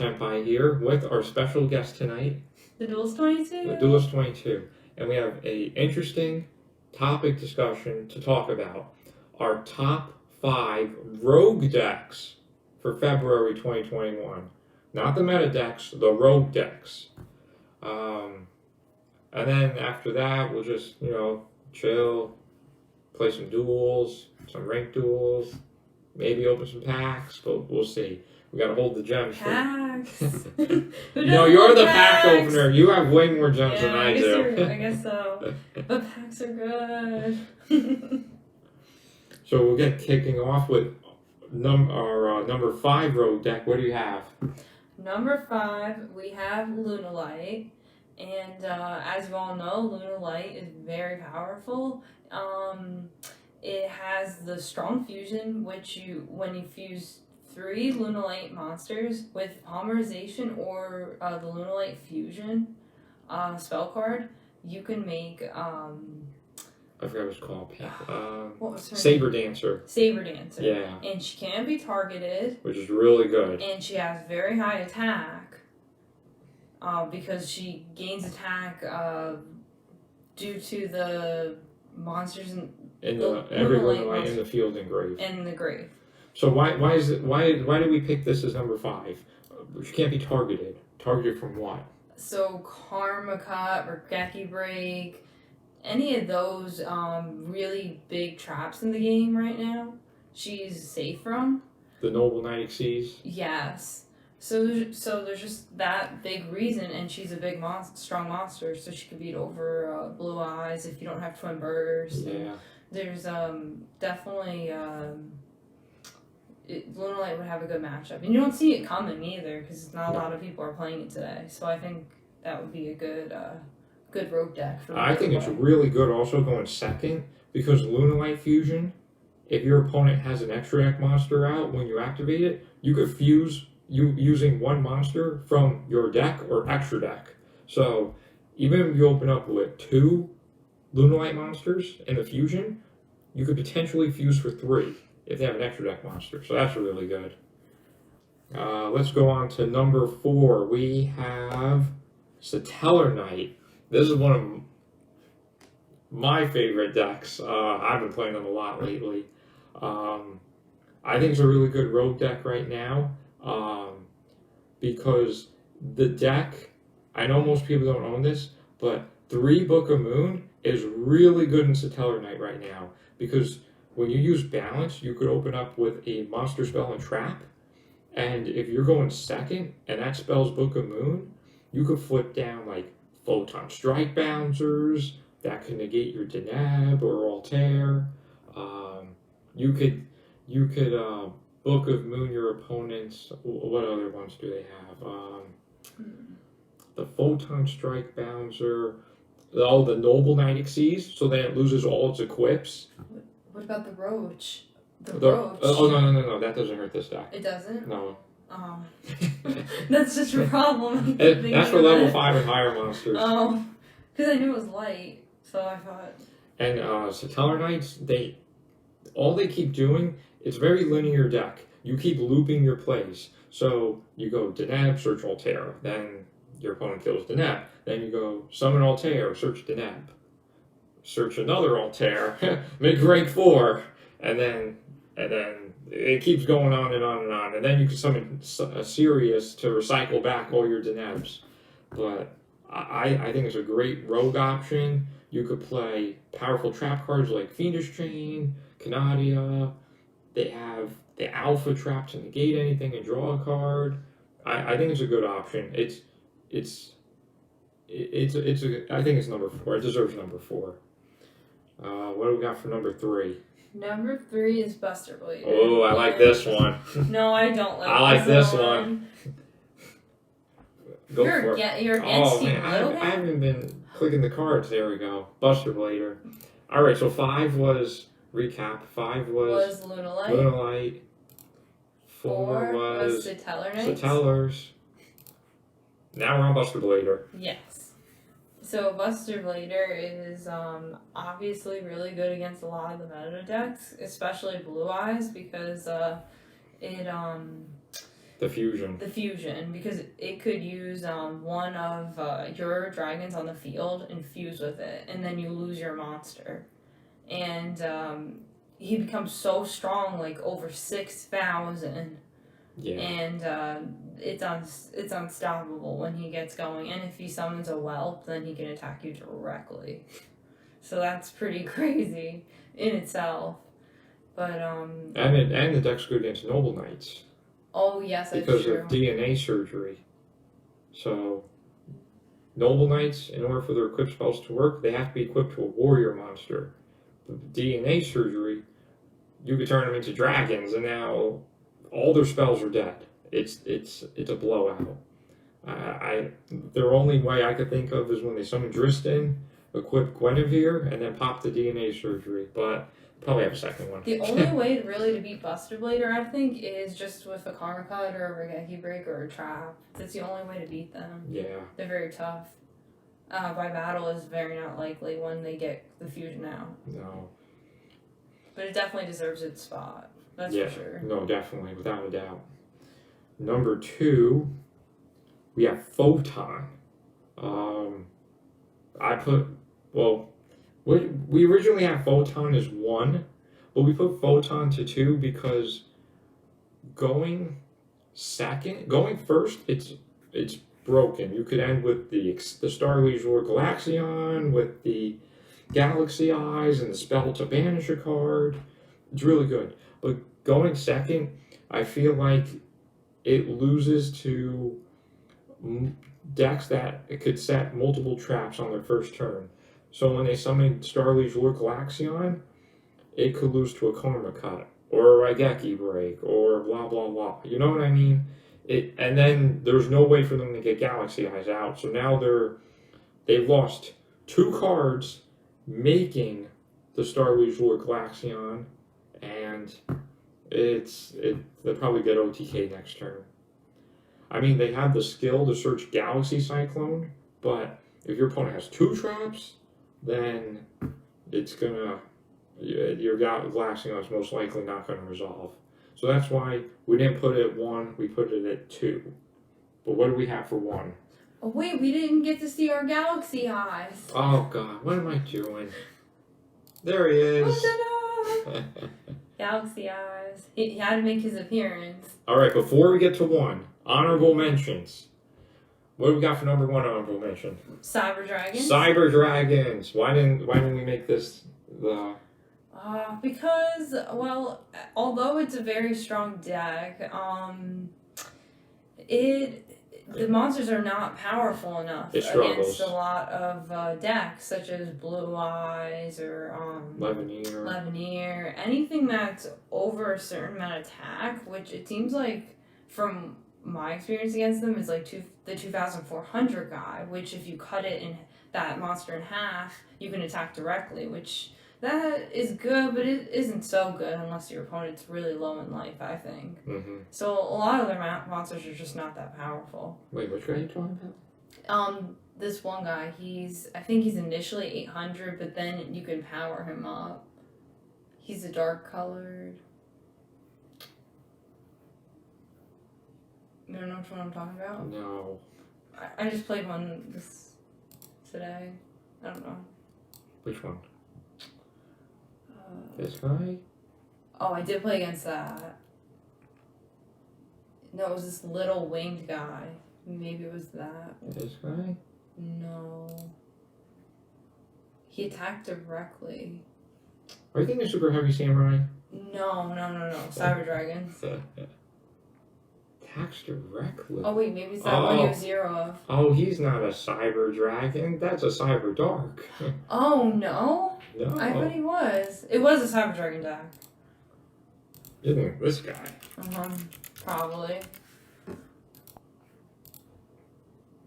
Senpai here with our special guest tonight, The Duelist 22? the Duelist 22. And we have a interesting topic discussion to talk about. Our top 5 rogue decks for February 2021. Not the meta decks, the rogue decks. And then after that, we'll just, chill, play some duels, some ranked duels, maybe open some packs, but we'll see. We gotta hold the gems. Packs. You're the pack opener. You have way more gems than I do. I guess so. But packs are good. So we'll get kicking off with number 5 rogue deck. What do you have? Number 5, we have Lunalight. And as you all know, Lunalight is very powerful. It has the strong fusion, which when you fuse 3 Lunalight monsters with Polymerization or the Lunalight fusion spell card, you can make I forgot what it's called. what was her Saber name? Dancer. Saber Dancer. Yeah. And she can be targeted. Which is really good. And she has very high attack. Because she gains attack due to the monsters Every Lunalight in the field and grave. In the grave. So why did we pick this as number 5? She can't be targeted. Targeted from what? So Karma Cut, Regeki Break, any of those really big traps in the game right now, she's safe from. The Noble Knight Exceeds? Yes. So there's just that big reason, and she's a big strong monster, so she can beat over Blue Eyes if you don't have Twin Burst. Yeah. There's definitely Lunalight would have a good matchup, and you don't see it coming either because not a lot of people are playing it today. So I think that would be a good rogue deck for. I think it's really good also going second because Lunalight Fusion. If your opponent has an extra deck monster out when you activate it, you could fuse using one monster from your deck or extra deck. So even if you open up with 2 Lunalight monsters in the fusion, you could potentially fuse for 3 if they have an extra deck monster. So that's really good. Let's go on to number 4. We have Satellar Knight. This is one of my favorite decks. I've been playing them a lot lately. I think it's a really good rogue deck right now. Because the deck, I know most people don't own this, but 3 Book of Moon is really good in Satellar Knight right now. Because when you use balance, you could open up with a monster spell and trap. And if you're going second, and that spell's Book of Moon, you could flip down like Photon Strike Bouncers, that can negate your Deneb or Altair. You could Book of Moon your opponents. What other ones do they have? The Photon Strike Bouncer. Oh, the Noble Knight Exceeds, so then it loses all its equips. What about the Roach? Roach. No, that doesn't hurt this deck. It doesn't? No. Oh. That's just a problem. That's for level 5 and higher monsters. Oh. Because I knew it was light, so I thought. And Satellar Knights, all they keep doing, it's a very linear deck. You keep looping your plays. So you go Deneb, search Altair. Then your opponent kills Deneb. Then you go summon Altair, search Deneb. Search another Altair, make rank 4. And then it keeps going on and on and on. And then you can summon a Sirius to recycle back all your Denebs. But I think it's a great rogue option. You could play powerful trap cards like Fiendish Chain, Canadia. They have the Alpha Trap to negate anything and draw a card. I think it's a good option. I think it's number 4. It deserves number 4. What do we got for number 3? Number 3 is Buster Blade. Oh, I like this one. No, I don't like. I like this one. Go for it. You're against Oh man, I haven't been clicking the cards. There we go. Buster Blader. All right, so 5 was recap. 5 was Lunalight. 4 was Satellar Knights. Satellars. Now we're on Buster Blader. Yes. So Buster Blader is obviously really good against a lot of the meta decks, especially Blue Eyes, because The fusion. The fusion, because it could use one of your dragons on the field and fuse with it, and then you lose your monster. And he becomes so strong, like over 6,000. Yeah. And it's unstoppable when he gets going. And if he summons a whelp, then he can attack you directly. So that's pretty crazy in itself. But And the deck's good against Noble Knights. Oh yes, that's because true. of DNA surgery. So, Noble Knights, in order for their equip spells to work, they have to be equipped to a warrior monster. But DNA surgery, you could turn them into dragons, and now all their spells are dead. It's a blowout. Their only way I could think of is when they summon Dristan, equip Guinevere, and then pop the DNA surgery. But probably have a second one. The only way really to beat Buster Blader, I think, is just with a Karma Cut or a Regeki Break or a Trap. That's the only way to beat them. Yeah. They're very tough. By battle is very not likely when they get the fusion out. No. But it definitely deserves its spot. That's for sure. No, definitely, without a doubt. Number 2, we have Photon. We originally had Photon as 1, but we put Photon to 2 because going first, it's broken. You could end with the Star Legion Galaxion, with the Galaxy Eyes, and the spell to banish a card. It's really good. But going second, I feel like it loses to decks that could set multiple traps on their first turn. So when they summon Star Legion Galaxion, it could lose to a Karma Cut, or a Raigeki Break, or blah blah blah. You know what I mean? And then there's no way for them to get Galaxy Eyes out. So now they've lost 2 cards, making the Star Legion Galaxion, and they'll probably get OTK next turn. I mean, they have the skill to search Galaxy Cyclone, but if your opponent has 2 traps, then it's gonna your Galaxion is most likely not gonna resolve. So that's why we didn't put it at 1, we put it at 2. But what do we have for 1? Oh wait, we didn't get to see our Galaxy Eyes. Oh god, what am I doing? There he is. Oh, Galaxy Eyes. He had to make his appearance. Alright, before we get to 1, honorable mentions. What do we got for number 1 honorable mention? Cyber Dragons. Cyber Dragons. Why didn't we make this the... Because, well, although it's a very strong deck, the monsters are not powerful enough against a lot of decks, such as Blue Eyes or Leveneer. Anything that's over a certain amount of attack, which it seems like from my experience against them is like the 2,400 guy, which if you cut it in that monster in half, you can attack directly, which that is good, but it isn't so good unless your opponent's really low in life, I think. Mm-hmm. So a lot of their monsters are just not that powerful. Wait, which guy are you talking about? This one guy, I think he's initially 800, but then you can power him up. He's a dark colored. You don't know which one I'm talking about? No. I just played one today. I don't know. Which one? This guy? Oh, I did play against that. No, it was this little winged guy. Maybe it was that. This guy? No. He attacked directly. Are you thinking of Super Heavy Samurai? No. Cyber Dragons. Attacks directly? Oh, wait, maybe it's that one you have 0 of. Oh, he's not a Cyber Dragon. That's a Cyber Dark. Oh, no? No. I thought he was. It was a Cyber Dragon deck. Isn't this guy? Probably.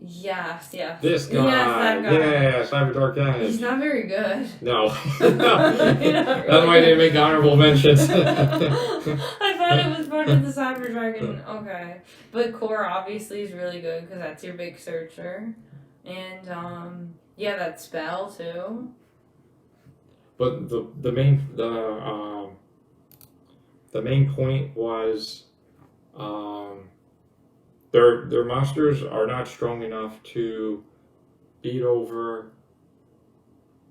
Yes. This guy. Yes, that guy. Yeah, Cyber Dark guy. He's not very good. No. That's why I didn't make honorable mentions. I thought it was part of the Cyber Dragon. Okay. But Core obviously is really good because that's your big searcher. And, that spell too. But the main point was their monsters are not strong enough to beat over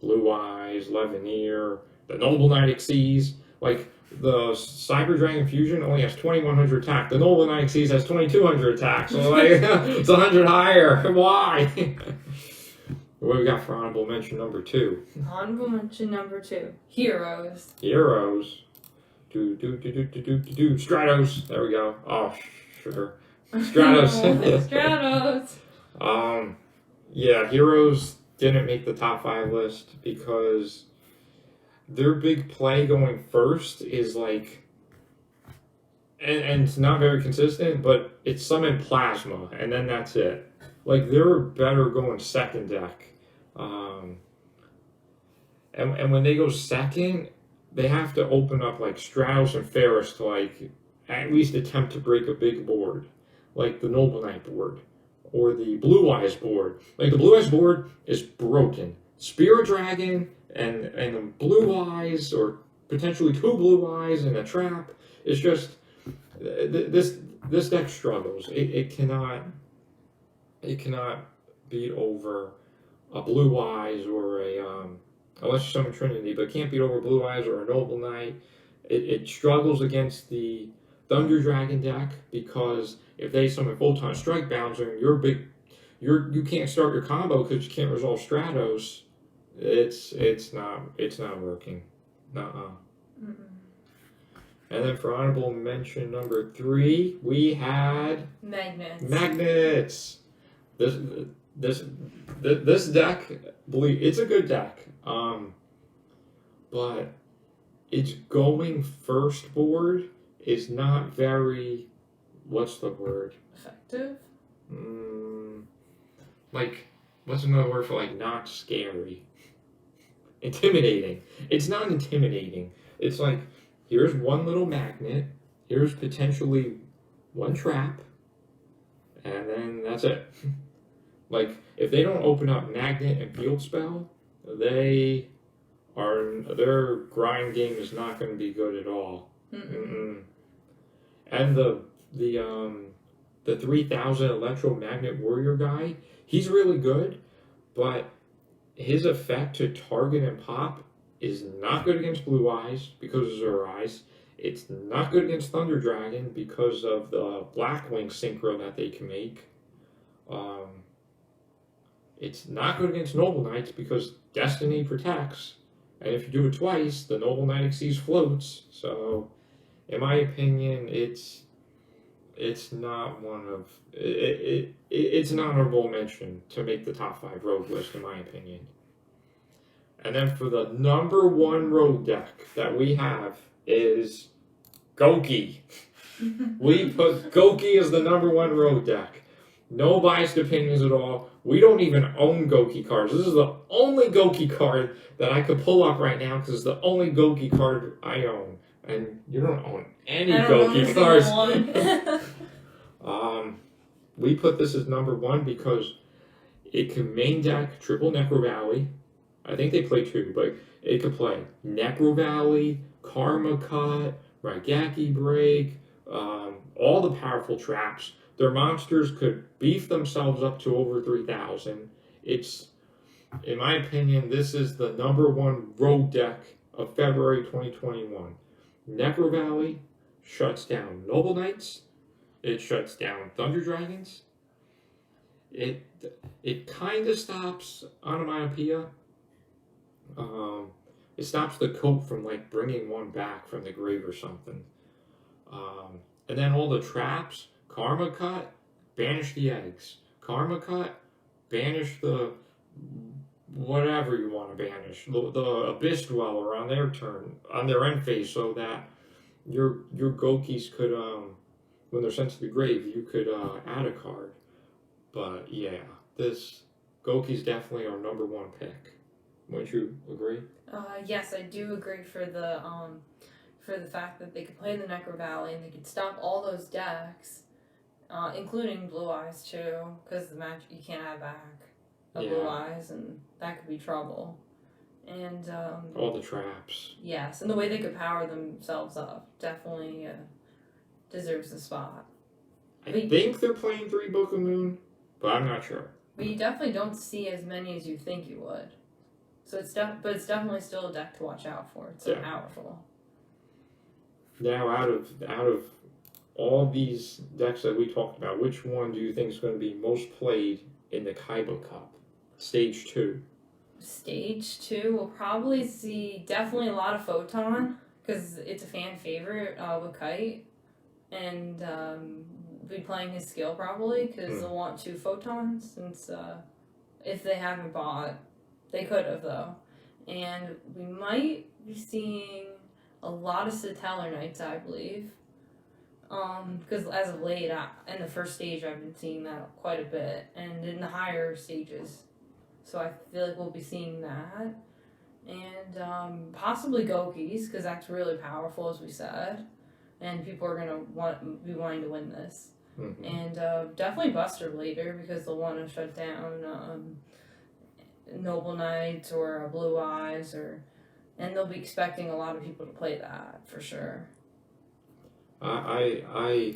Blue Eyes, Levineer, the Noble Knight Xyz. Like, the Cyber Dragon Fusion only has 2100 attack. The Noble Knight Xyz has 2200 attack. So, like, it's 100 higher. Why? What we got for honorable mention number 2? Honorable mention number 2. Heroes. Heroes. Stratos. There we go. Oh, sugar. Stratos. Stratos. Yeah, Heroes didn't make the top 5 list because their big play going first is like, and it's not very consistent, but it's summon Plasma, and then that's it. Like, they're better going second deck. And when they go second, they have to open up like Stratos and Ferris to like at least attempt to break a big board, like the Noble Knight board or the Blue Eyes board. Like, the Blue Eyes board is broken. Spirit Dragon and the Blue Eyes, or potentially 2 Blue Eyes and a trap. It's just this deck struggles. It cannot beat over a Blue Eyes or a unless you summon Trinity, but can't beat over Blue Eyes or a Noble Knight. It struggles against the Thunder Dragon deck because if they summon Photon Strike Bouncer, you can't start your combo because you can't resolve Stratos. It's not working. And then for honorable mention number 3, we had Magnets. This deck, it's a good deck. But its going first board is not very, what's the word? Effective? Like, what's another word for like not scary? Intimidating. It's not intimidating. It's like, here's one little magnet, here's potentially one trap, and then that's it. Like, if they don't open up Magnet and Field Spell, their grind game is not going to be good at all. And the 3000 Electromagnet Warrior guy, he's really good, but his effect to target and pop is not good against Blue Eyes because of their eyes. It's not good against Thunder Dragon because of the Blackwing synchro that they can make. It's not good against Noble Knights because Destiny protects. And if you do it twice, the Noble Knight Xyz floats. So, in my opinion, it's not one of... It's an honorable mention to make the top 5 rogue list, in my opinion. And then for the number 1 rogue deck that we have is Goki. We put Goki as the number 1 rogue deck. No biased opinions at all. We don't even own Goki cards. This is the only Goki card that I could pull up right now because it's the only Goki card I own. And you don't own any Goki cards. We put this as number 1 because it can main deck triple Necro Valley. I think they play 2, but it could play Necro Valley, Karma Cut, Raigeki Break, all the powerful traps. Their monsters could beef themselves up to over 3,000. It's, in my opinion, this is the number 1 rogue deck of February 2021. Necro Valley shuts down Noble Knights. It shuts down Thunder Dragons. It kind of stops Onomatopoeia. It stops the coat from like bringing one back from the grave or something. And then all the traps. Karma Cut, banish the eggs. Karma Cut, banish the whatever you want to banish. The Abyss Dweller on their turn, on their end phase, so that your Gokis could, when they're sent to the grave, you could add a card. But yeah, this Goki's definitely our number 1 pick. Wouldn't you agree? Yes, I do agree for the fact that they could play the Necro Valley and they could stop all those decks. Including Blue Eyes too, because the match you can't have back Blue Eyes, and that could be trouble. And all the traps. Yes, and the way they could power themselves up definitely deserves a spot. I think they're playing 3 Book of Moon, but I'm not sure. But you definitely don't see as many as you think you would. So but it's definitely still a deck to watch out for. It's so powerful. Now, out of all these decks that we talked about, which one do you think is going to be most played in the Kaiba Cup? Stage 2. Stage 2, we'll probably see definitely a lot of Photon, because it's a fan favorite with Kite. And be playing his skill probably, because they'll want 2 Photons, since if they haven't bought, they could have though. And we might be seeing a lot of Satellar Knights, I believe. Because as of late, in the first stage, I've been seeing that quite a bit, and in the higher stages. So I feel like we'll be seeing that. And possibly Gokis, because that's really powerful, as we said. And people are going to be wanting to win this. Mm-hmm. And definitely Buster Blader, because they'll want to shut down Noble Knights or Blue Eyes, and they'll be expecting a lot of people to play that, for sure. I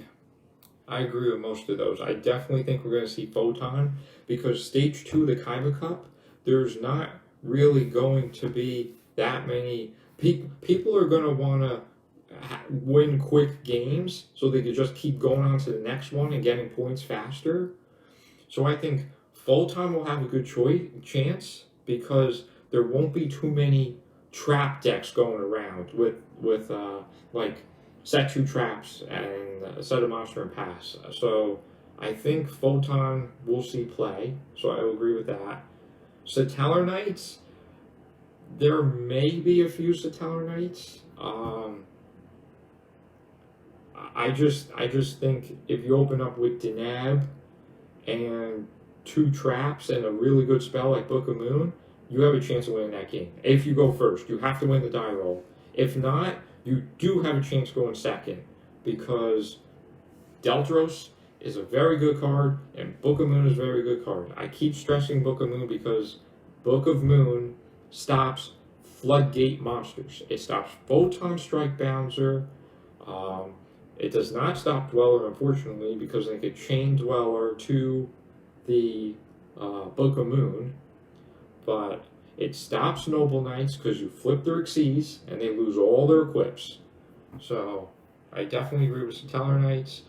agree with most of those. I definitely think we're going to see Photon, because Stage 2 of the Kaiba Cup, there's not really going to be that many people are going to want to win quick games so they could just keep going on to the next one and getting points faster. So I think Photon will have a good chance, because there won't be too many trap decks going around with like set 2 traps and set a monster and pass. So I think Photon will see play, so I agree with that. Satellar Knights, there may be a few Satellar Knights. I just think if you open up with Denab and 2 traps and a really good spell like Book of Moon, you have a chance of winning that game. If you go first, you have to win the die roll. If not, you do have a chance going second, because Deltros is a very good card and Book of Moon is a very good card. I keep stressing Book of Moon because Book of Moon stops floodgate monsters. It stops Photon Strike Bouncer. It does not stop Dweller, unfortunately, because they could chain Dweller to the Book of Moon. But it stops Noble Knights because you flip their Xyz and they lose all their equips. So I definitely agree with Satellar Knights.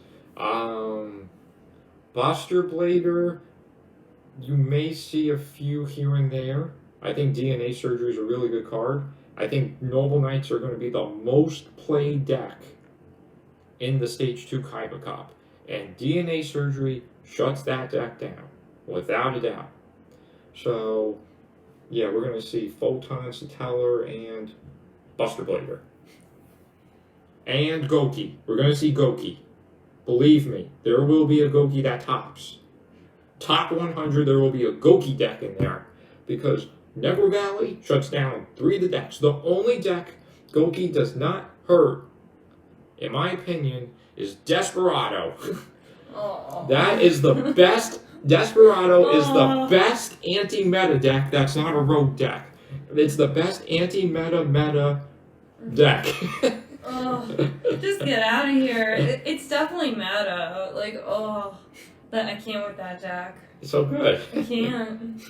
Buster Blader, you may see a few here and there. I think DNA Surgery is a really good card. I think Noble Knights are going to be the most played deck in the Stage 2 Kaiba Cup. And DNA Surgery shuts that deck down, without a doubt. So, yeah, we're going to see Photon, Satellar, and Buster Blader. And Goki. We're going to see Goki. Believe me, there will be a Goki that tops. Top 100, there will be a Goki deck in there, because Negro Valley shuts down 3 of the decks. The only deck Goki does not hurt, in my opinion, is Desperado. That is the best. Desperado is the best anti-meta deck that's not a rogue deck. It's the best anti-meta deck. Just get out of here. It's definitely meta. Like, that I can't with that deck. It's so good. I can't.